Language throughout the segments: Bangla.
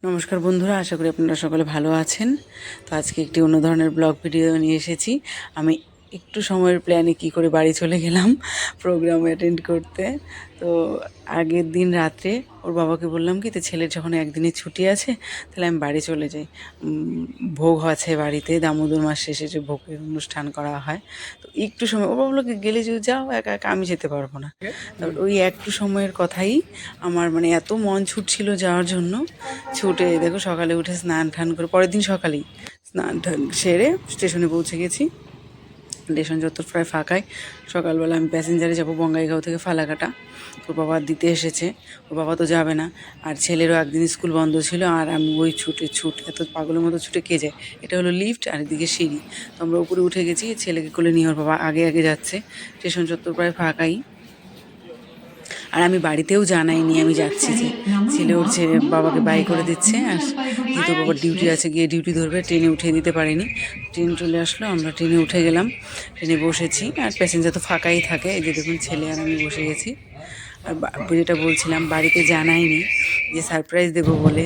নমস্কার বন্ধুরা, আশা করি আপনারা সকলে ভালো আছেন। তো আজকে একটি অন্য ধরনের ব্লগ ভিডিও নিয়ে এসেছি। আমি একটু সময়ের প্ল্যানে কি করে বাড়ি চলে গেলাম প্রোগ্রাম অ্যাটেন্ড করতে। তো আগের দিন রাত্রে ওর বাবাকে বললাম কি, তো ছেলের যখন একদিনের ছুটি আছে তাহলে আমি বাড়ি চলে যাই, ভোগ আছে বাড়িতে, দামোদর মাস শেষে যে ভোগের অনুষ্ঠান করা হয়। তো একটু সময় ও বাবলো গেলে যে যাও, একা একা আমি যেতে পারবো না। তারপর ওই একটু সময়ের কথাই আমার এত মন ছুটছিল যাওয়ার জন্য। ছুটে দেখো সকালে উঠে স্নান টান করে পরের দিন সকালেই স্নান টান সেরে স্টেশনে পৌঁছে গেছি। স্টেশন যত প্রায় ফাঁকায়। সকালবেলা আমি প্যাসেঞ্জারে যাব বঙ্গাইগাঁও থেকে ফালাকাটা। ওর বাবা দিতে এসেছে, ওর বাবা তো যাবে না, আর ছেলেরও একদিন স্কুল বন্ধ ছিল। আর আমি ওই ছুট এত পাগলের মতো ছুটে কে যায়। এটা হলো লিফট আর এদিকে সিঁড়ি। তো আমরা উপরে উঠে গেছি, ছেলেকে কোলে নিয়ে ওর বাবা আগে আগে যাচ্ছে। স্টেশন চত্বর প্রায় ফাঁকাই। আর আমি বাড়িতেও জানাইনি আমি যাচ্ছি, যে ছেলে ওর বাবাকে বাই করে দিচ্ছে। আর যেহেতু বাবার ডিউটি আছে, গিয়ে ডিউটি ধরবে, ট্রেনে উঠিয়ে দিতে পারেনি। ট্রেন চলে আসলো, আমরা ট্রেনে উঠে গেলাম, ট্রেনে বসেছি। আর প্যাসেঞ্জার তো ফাঁকাই থাকে, এই যে দেখুন ছেলে আর আমি বসে গেছি। আর যেটা বলছিলাম, বাড়িতে জানাইনি যে সারপ্রাইজ দেবো বলে,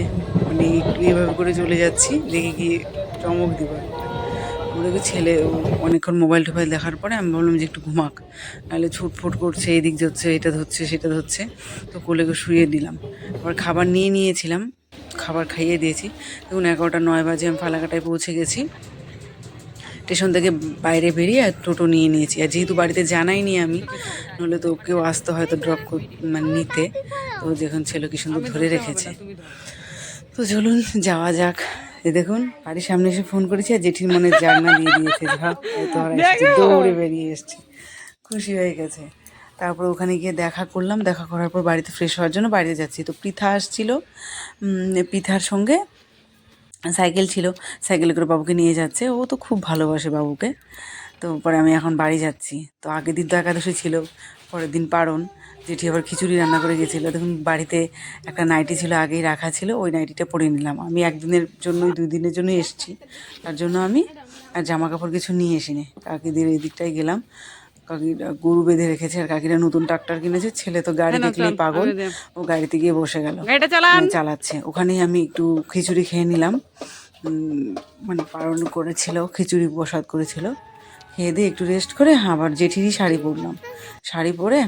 একটু এভাবে করে চলে যাচ্ছি, দেখে কি চমক দিব। ওদেরকে ছেলে অনেকক্ষণ মোবাইল টোবাইল দেখার পরে আমি ভাবলাম যে একটু ঘুমাক, নাহলে ছুটফুট করছে, এদিক যাচ্ছে, এটা ধরছে সেটা ধরছে। তো কোলেকে শুয়ে দিলাম। আবার খাবার নিয়েছিলাম, খাবার খাইয়ে দিয়েছি। দেখুন 11:09 বাজে আমি ফালাকাটায় পৌঁছে গেছি। স্টেশন থেকে বাইরে বেরিয়ে আর টোটো নিয়ে নিয়েছি। আর যেহেতু বাড়িতে জানাইনি আমি, নইলে তো কেউ আসতে হয়তো ড্রপ নিতে। তো দেখুন ছেলে কি সুন্দর ধরে রেখেছে। তো চলুন যাওয়া যাক। দেখুন বাড়ির সামনে এসে ফোন করেছি, আর জেঠির মনে জাগনা দিয়ে দিয়েছে, দৌড়ে বেরিয়ে এসছি, খুশি হয়ে গেছে। তারপর ওখানে গিয়ে দেখা করলাম, দেখা করার পর বাড়িতে ফ্রেশ হওয়ার জন্য বাইরে যাচ্ছি। তো পৃথা আসছিল, পৃথার সঙ্গে সাইকেল ছিল, সাইকেলে করে বাবুকে নিয়ে যাচ্ছে। ও তো খুব ভালোবাসে বাবুকে। তো পরে আমি এখন বাড়ি যাচ্ছি। তো আগের দিন তো একাদশী ছিল, পরের দিন পারণ। জেঠি আবার খিচুড়ি রান্না করে গেছিলো। দেখুন বাড়িতে একটা নাইটি ছিল, আগেই রাখা ছিল, ওই নাইটিটা পরে নিলাম। আমি একদিনের জন্যই 2 দিনের জন্যই এসেছি, তার জন্য আমি আর জামা কাপড় কিছু নিয়ে এসিনি। কাকিদের এই দিকটায় গেলাম, কাকিরা গরু বেঁধে রেখেছে, আর কাকিরা নতুন ট্রাক্টর কিনেছে। ছেলে তো গাড়ি দেখলেই পাগল, ও গাড়িতে গিয়ে বসে গেল, চালাচ্ছে। ওখানেই আমি একটু খিচুড়ি খেয়ে নিলাম। পালন করেছিল, খিচুড়ি প্রসাদ করেছিল। খেয়ে দিয়ে একটু রেস্ট করে আবার জেঠিরই শাড়ি পরলাম। শাড়ি পরে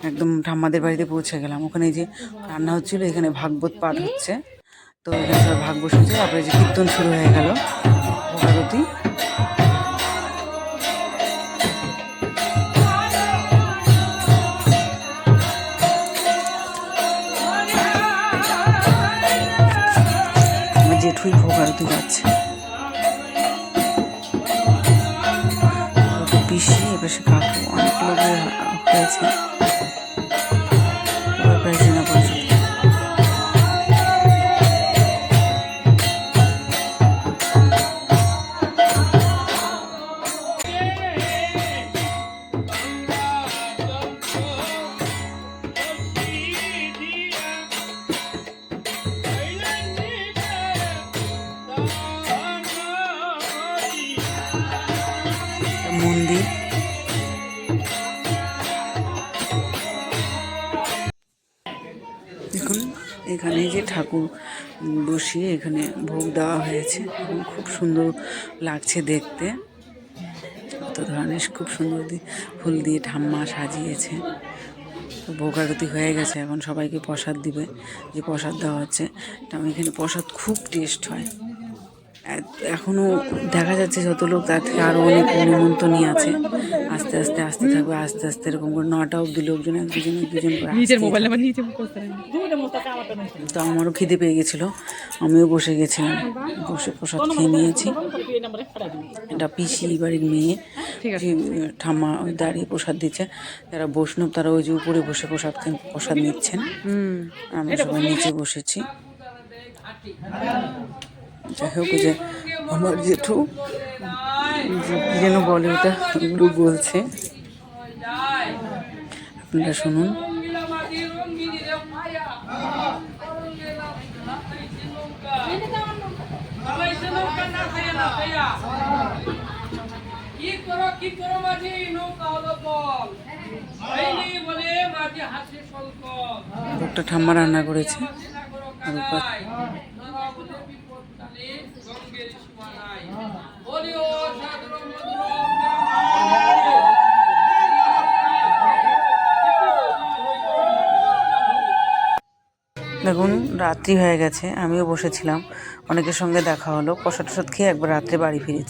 একদম ঠাম্মাদের বাড়িতে পৌঁছে গেলাম। ওখানে যে রান্না হচ্ছিলো, এখানে ভাগবত পাঠ হচ্ছে। তো এখানে সবাই ভাগ বসেছে। তারপরে যে কীর্তন শুরু হয়ে গেল, ভোগারতি। আমার জেঠুই ভোগারতি যাচ্ছে, পিসি এবার সে কাকু, অনেক লোক হয়েছে। প্রায় চেনা পরিচিত। মন্দির, দেখুন এখানে যে ঠাকুর বসিয়ে এখানে ভোগ দেওয়া হয়েছে, এবং খুব সুন্দর লাগছে দেখতে। কত ধরনের খুব সুন্দর ফুল দিয়ে ঠাম্মা সাজিয়েছে। তো ভোগ আরতি হয়ে গেছে, এখন সবাইকে প্রসাদ দিবে। যে প্রসাদ দেওয়া হচ্ছে, এখানে প্রসাদ খুব টেস্ট হয়। এখনও দেখা যাচ্ছে যত লোক, তার থেকে আরও অনেক নিমন্ত্রণই আছে। আস্তে আস্তে আসতে থাকবে, আস্তে আস্তে এরকম করে 9টা অব্দি লোকজন এক দুজন করে। তো আমারও খিদে পেয়ে গেছিলো, আমিও বসে গেছিলাম, বসে প্রসাদ খেয়ে নিয়েছি। এটা পিসি বাড়ির মেয়ে, ঠাম্মা ওই দাঁড়িয়ে প্রসাদ দিচ্ছে। যারা বৈষ্ণব তারা ওই যে উপরে বসে প্রসাদ নিচ্ছেন। আমরা সবাই নিচে বসেছি। যাই হোক, যে আমার জেঠু কি যেন বলে, ওটা এগুলো বলছে, আপনারা শুনুন। ভোগটা ঠাম্মা রান্না করেছে। আর দেখুন রাত্রি হয়ে গেছে, আমিও বসেছিলাম, অনেকের সঙ্গে দেখা হলো, প্রসাদ টসাদ খেয়ে একবার রাত্রে বাড়ি ফিরেছি।